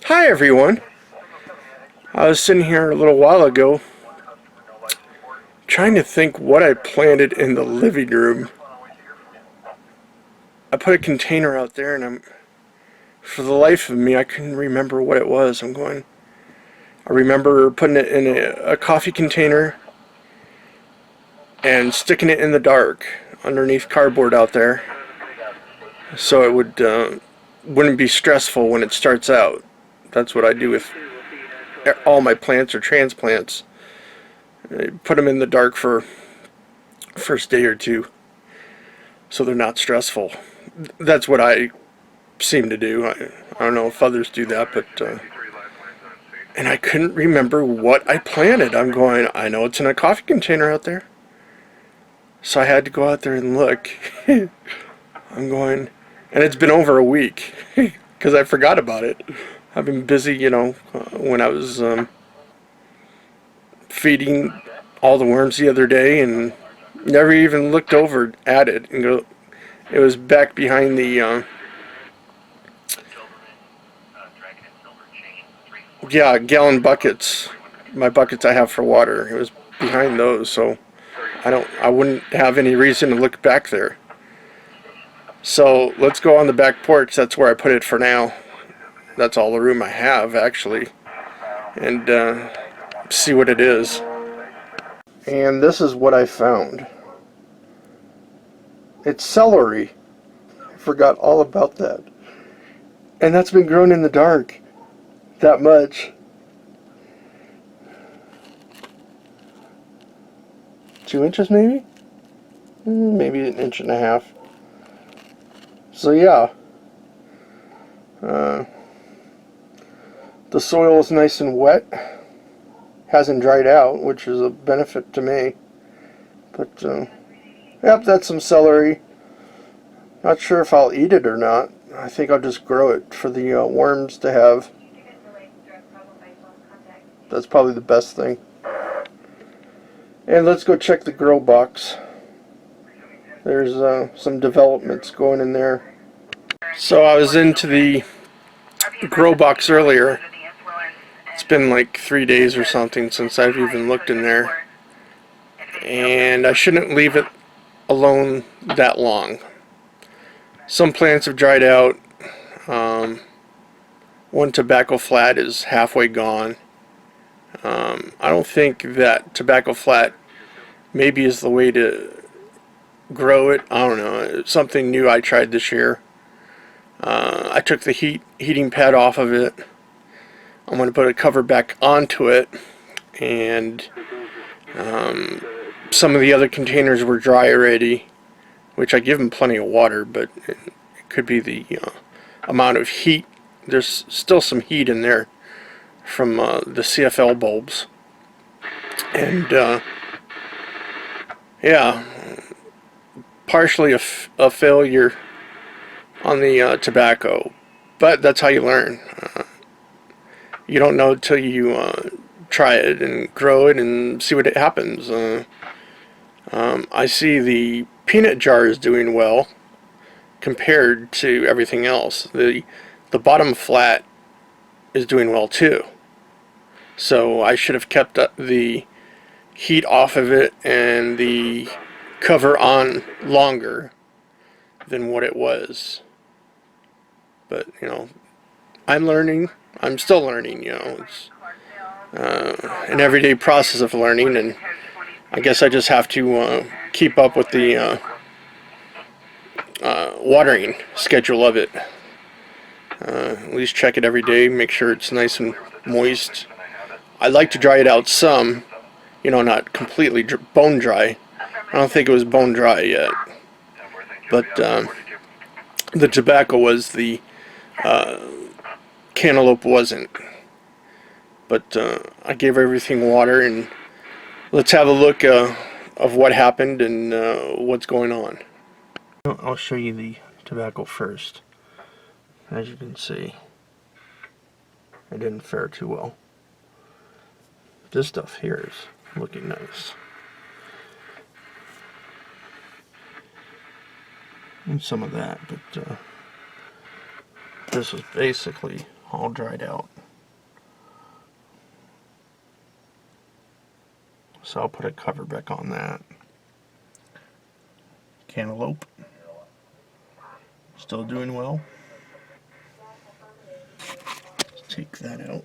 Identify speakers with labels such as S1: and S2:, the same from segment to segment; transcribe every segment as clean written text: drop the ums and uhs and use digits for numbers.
S1: Hi everyone. I was sitting here a little while ago trying to think what I planted in the living room. I put a container out there and for the life of me I couldn't remember what it was. I remember putting it in a coffee container and sticking it in the dark underneath cardboard out there so it wouldn't be stressful when it starts out. That's what I do with all my plants or transplants. I put them in the dark for first day or two so they're not stressful. That's what I seem to do. I don't know if others do that, but and I couldn't remember what I planted. I know it's in a coffee container out there. So I had to go out there and look. And it's been over a week because I forgot about it. I've been busy, when I was feeding all the worms the other day and never even looked over at it and go. It was back behind the gallon buckets. My buckets I have for water. It was behind those, so I wouldn't have any reason to look back there. So let's go on the back porch. That's where I put it for now. That's all the room I have actually, and see what it is. And this is what I found. It's celery. I forgot all about that. And that's been grown in the dark that much. 2 inches maybe? Maybe an inch and a half. So yeah. The soil is nice and wet. Hasn't dried out, which is a benefit to me. But, yep, that's some celery. Not sure if I'll eat it or not. I think I'll just grow it for the worms to have. That's probably the best thing. And let's go check the grow box. There's some developments going in there. So I was into the grow box earlier. It's been like 3 days or something since I've even looked in there. And I shouldn't leave it alone that long. Some plants have dried out. One tobacco flat is halfway gone. I don't think that tobacco flat maybe is the way to grow it. I don't know. It's something new I tried this year. I took the heating pad off of it. I'm going to put a cover back onto it, and some of the other containers were dry already, which I give them plenty of water, but it could be the amount of heat. There's still some heat in there from the CFL bulbs, and yeah, partially a failure on the tobacco, but that's how you learn. You don't know until you try it and grow it and see what happens. I see the peanut jar is doing well compared to everything else. The bottom flat is doing well too. So I should have kept the heat off of it and the cover on longer than what it was. But I'm learning. I'm still learning. It's an everyday process of learning, and I guess I just have to keep up with the watering schedule of it. At least check it every day, make sure it's nice and moist. I like to dry it out some, not completely bone dry. I don't think it was bone dry yet, but the tobacco was, the cantaloupe wasn't. But I gave everything water, and let's have a look of what happened and what's going on. I'll show you the tobacco first. As you can see, it didn't fare too well. This stuff here is looking nice. And some of that, but this was basically all dried out. So I'll put a cover back on that. Cantaloupe, still doing well. Let's take that out.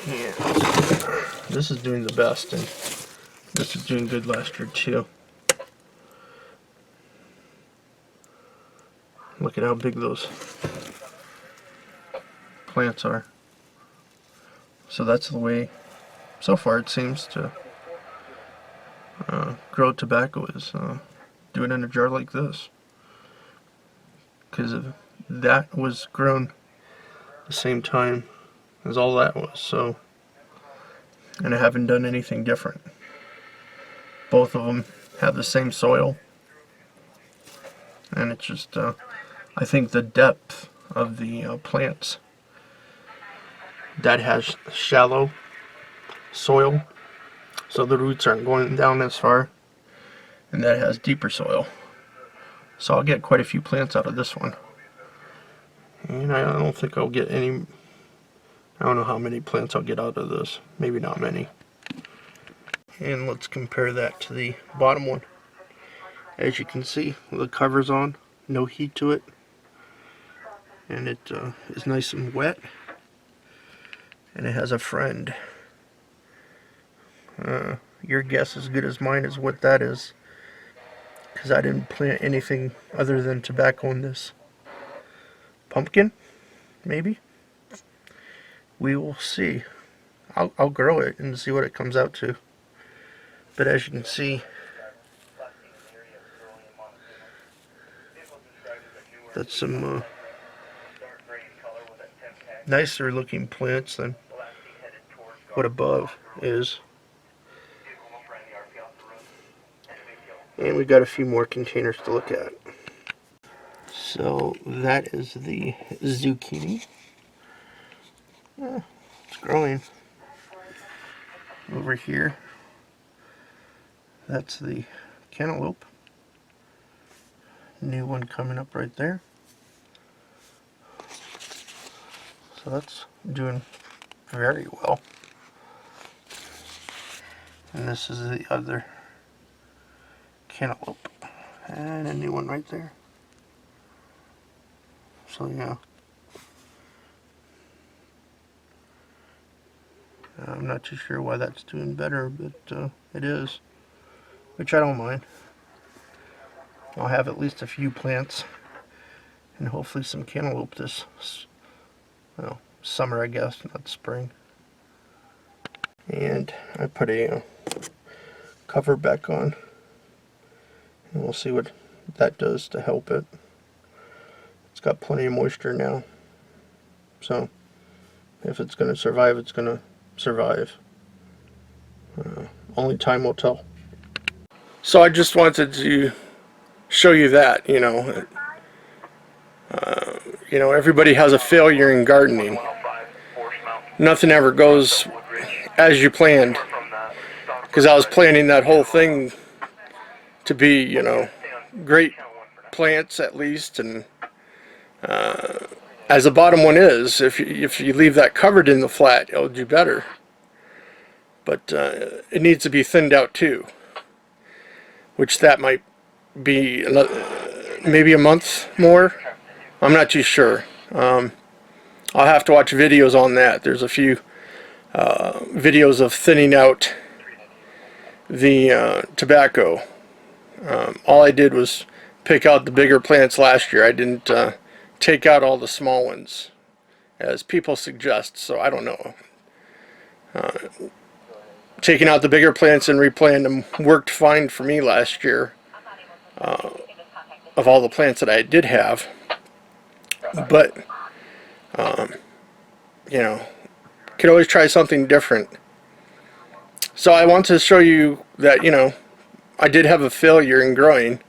S1: Yeah, this is doing the best, and this was doing good last year too. Look at how big those plants are. So that's the way, so far it seems to grow tobacco is do it in a jar like this. Because that was grown the same time as all that was. So, and I haven't done anything different. Both of them have the same soil. And it's just, I think the depth of the plants that has shallow soil, so the roots aren't going down as far, and that has deeper soil. So I'll get quite a few plants out of this one. And I don't think I'll get any, I don't know how many plants I'll get out of this. Maybe not many. And let's compare that to the bottom one. As you can see, the cover's on, no heat to it, and it is nice and wet, and it has a friend. Your guess is as good as mine as what that is, because I didn't plant anything other than tobacco in this. Pumpkin? Maybe? We will see. I'll grow it and see what it comes out to. But as you can see, that's some nicer looking plants than what above is. And we got a few more containers to look at. So that is the zucchini. It's growing. Over here, that's the cantaloupe. New one coming up right there. So that's doing very well. And this is the other cantaloupe. And a new one right there. So yeah. I'm not too sure why that's doing better, but it is. Which I don't mind. I'll have at least a few plants. And hopefully some cantaloupe this summer, I guess, not spring. And I put a cover back on. And we'll see what that does to help it. It's got plenty of moisture now. So, if it's going to survive, it's going to survive. Only time will tell. So I just wanted to show you that, you know, everybody has a failure in gardening. Nothing ever goes as you planned. Because I was planning that whole thing to be, you know, great plants at least, and as the bottom one is, if you leave that covered in the flat, it'll do better. But it needs to be thinned out too, which that might be maybe a month more. I'm not too sure. I'll have to watch videos on that. There's a few videos of thinning out the tobacco. All I did was pick out the bigger plants last year. I didn't take out all the small ones, as people suggest, so I don't know. Taking out the bigger plants and replanting them worked fine for me last year, of all the plants that I did have. But, you know, could always try something different. So I want to show you that, you know, I did have a failure in growing.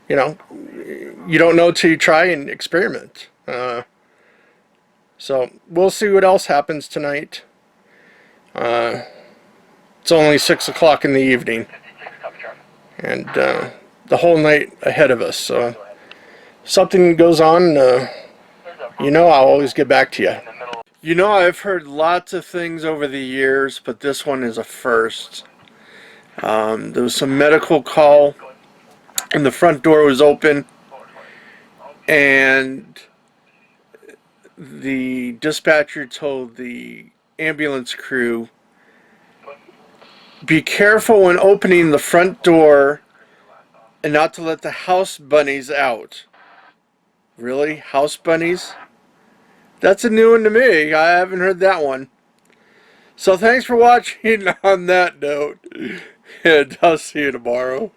S1: You know, you don't know till you try and experiment. So we'll see what else happens tonight. It's only 6 o'clock in the evening, and the whole night ahead of us. So something goes on, You know I'll always get back to you. You know, I've heard lots of things over the years, but this one is a first. There was some medical call, and the front door was open, and the dispatcher told the ambulance crew, be careful when opening the front door and not to let the house bunnies out. Really? House bunnies? That's a new one to me. I haven't heard that one. So thanks for watching on that note. And I'll see you tomorrow.